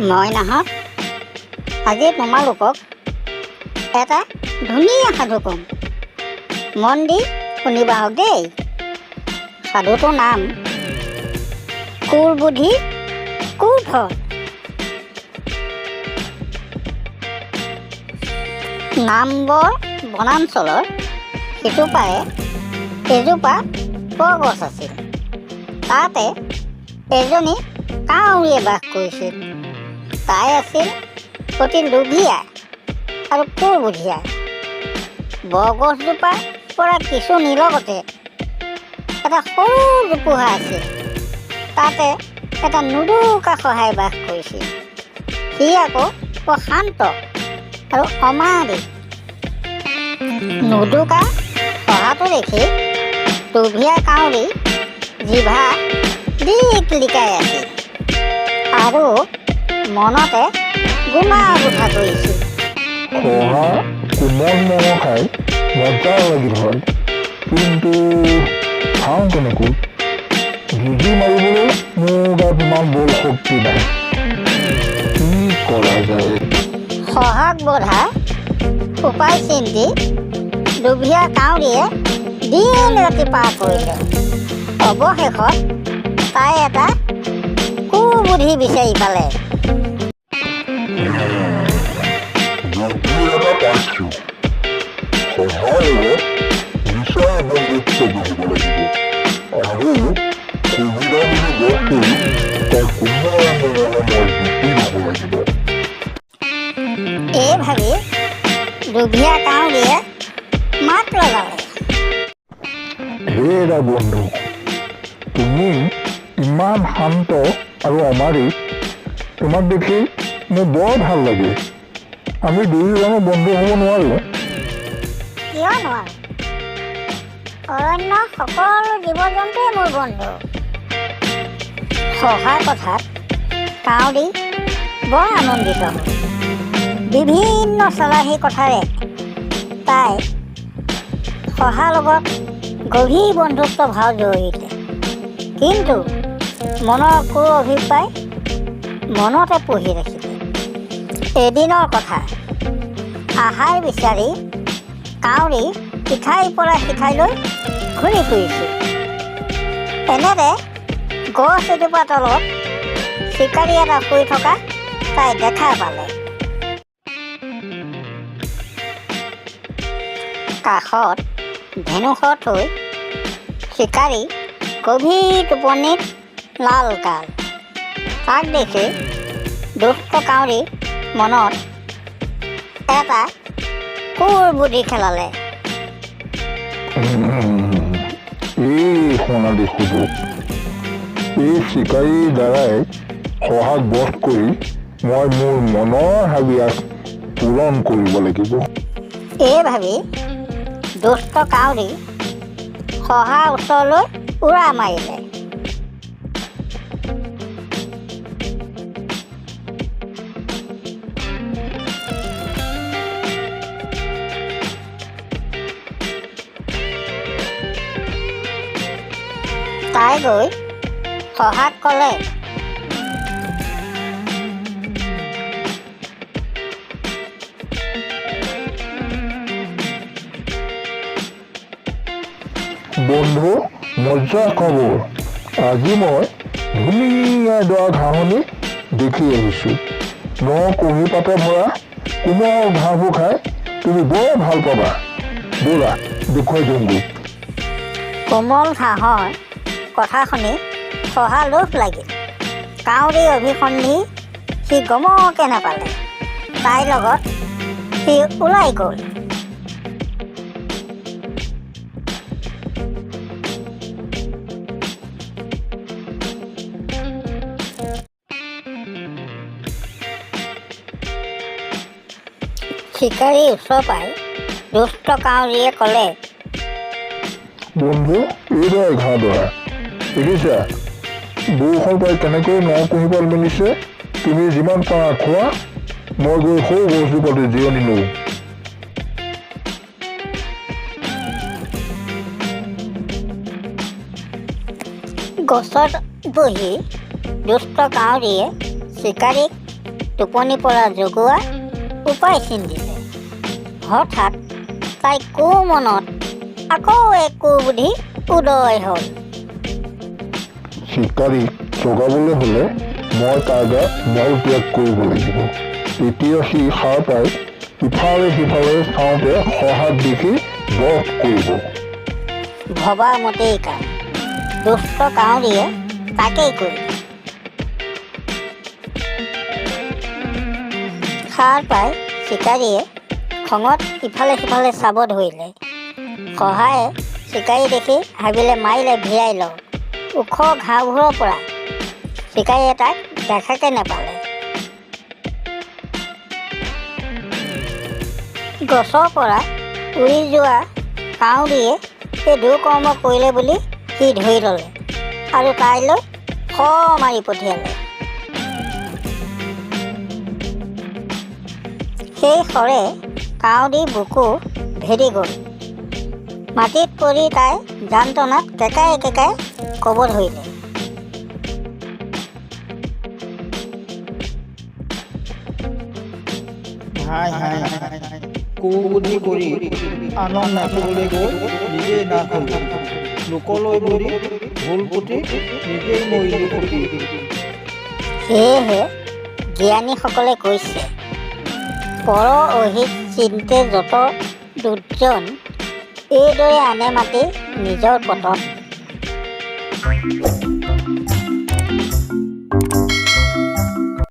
মই নাহত আজি তোমালোকক এটা ধুনীয়া সাধু ক'ম। মন দি শুনিবা হওক দেই। সাধুটোৰ নাম কোৰ বুদ্ধি কোৰ ফল। নামবৰ বনাঞ্চলৰ সিটোপাৰে এজোপা বৰগছ আছিল। তাতে এজনী কাউৰীয়ে বাস কৰিছিল। তাই আছিল অতি লোভীয়া আৰু কোৰবুধিয়া। বৰগছজোপাৰ পৰা কিছু নিলগতে এটা সৰু জোপোহা আছিল। তাতে এটা নুদুকা শহাই বাস কৰিছিল। সি আকৌ বৰ শান্ত আৰু অমায়িক। নুদুকা শহাটো দেখি লোভীয়া কাউৰী জিভা লিকাই আছিল আৰু মনতে গোমা গোঠা কৰিছিল। শহা কোমল মঙহ খাই মজা লাগিল হয়, কিন্তু খাওঁ কেনেকৈ? যুঁজি মাৰিবলৈ মোৰ গাত ইমান বল শক্তি নাই। কি কৰা যায়? শহাক বধা উপায় চিন্তি লোভীয়া কাউৰীয়ে দিন ৰাতি পাৰ কৰিলে। অৱশেষত তাই এটা কুবুদ্ধি বিচাৰি পালে। এই ভাবি লোভীয়া কাউৰীয়ে মাত লগালে। হেৰা বন্ধু, তুমি ইমান শান্ত আৰু অমায়িক। তোমাক দেখি মোৰ বৰ ভাল লাগে। আমি দুয়োজনে বন্ধু হ'ব নোৱাৰোঁ? কিয় নোৱাৰো? অৰণ্য সকলো জীৱ জন্তুৱে মোৰ বন্ধু। শহাৰ কথাত কাউৰী বৰ আনন্দিত হ'ল। বিভিন্ন চালাহী কথাৰে তাই শহাৰ লগত গভীৰ বন্ধুত্ব ভাৱ জড়িলে। কিন্তু মনৰ কোনো অভিপ্ৰায় মনতে পুহি ৰাখিলে। এদিনৰ কথা, আহাৰ বিচাৰি কাউৰী ইঠাইৰ পৰা সিঠাইলৈ ঘূৰি ফুৰিছিল। এনেতে গছ এজোপা তলত চিকাৰী এটা শুই থকা তাই দেখা পালে। কাষত ধেনুসৰ থৈ চিকাৰী গভীৰ টোপনিত লাল কাল। তাক দেখি দুষ্ট কাউৰী মনত এটা কোৰ বুদ্ধি খেলালে। এই সোণালী সুযোগ, এই চিকাৰীৰ দ্বাৰাই শহাক বধ কৰি মই মোৰ মনৰ হাবিয়াস পূৰণ কৰিব লাগিব। এই ভাবি দুষ্ট কাউৰী শহাৰ ওচৰলৈ উৰা মাৰিলে। তাই গৈ শহাক ক'লে, বন্ধু, মজা খবৰ। আজি মই ধুনীয়া এডৰা ঘাঁহনি দেখি আহিছোঁ। কুঁহি পাতে ভৰা কোমল ঘাঁহবোৰ খাই তুমি বৰ ভাল পাবা। ব'লা দেখুৱাই দিওঁগৈ। কোমল ঘাঁহৰ কথা শুনি শহাৰ লোভ লাগিল। কাউৰী অভিসন্ধি সি গমকে নাপালে। তাইৰ লগত সি ওলাই গ'ল। চিকাৰীৰ ওচৰ পাই দুষ্ট কাউৰীয়ে ক'লে, বন্ধু, এইদৰে ঘাঁহডৰা দেখিছা? বৰষুণ পাই কেনেকৈ কুঁহিপাত মেলিছে। তুমি যিমান পাৰা খোৱা, মই গৈ সৰু গছজোপাতে জিৰণি লওঁ। গছত বহি দুষ্ট কাউৰীয়ে চিকাৰীক টোপনি পৰা জগোৱা উপায় চিন্তিলে। হঠাৎ তাই মনত আকৌ এক কুবুদ্ধি উদয় হ'ল। চিকাৰীক জগাবলৈ হ'লে মই তাৰ গাত মল ত্যাগ কৰিব লাগিব। এতিয়া সি সাৰ পাই ইফালে সিফালে চাওঁতে সহাত দেখি বধ কৰিব। ভবা মতেই কাম দুষ্ট কাউৰীয়ে তাকেই কৰিলে। সাৰ পাই চিকাৰীয়ে খঙত ইফালে সিফালে চাব ধৰিলে। সহায়ে চিকাৰী দেখি ভাবিলে মাৰিলে ভিৰাই লওঁ। ওখ ঘাঁহবোৰৰ পৰা চিকাৰীয়ে তাক দেখাকে নেপালে। গছৰ পৰা উৰি যোৱা কাউৰীয়ে এই দুৰ্কৰ্ম কৰিলে বুলি সি ধৰি ল'লে আৰু তাইলৈ মাৰি পঠিয়ালে। সেই শৰে কাউৰী বুকু ভেদি গ'ল। মাটিত পৰি তাই যান্ত্ৰণাত কেকাই কেকাই ক'ব ধৰিলে। হাই হাই কুবুদ্ধি কৰি আনক নাচিবলৈ গৈ নিজেই নাশ হ'লো। লোকলৈ বুলি ভুল পুতি নিজেই মৰিলো পুতি। সেয়েহে জ্ঞানীসকলে কৈছে, পৰ অহিত চিন্তে যত দুৰ্জন, এইদৰে আনে মাতি নিজৰ পতন।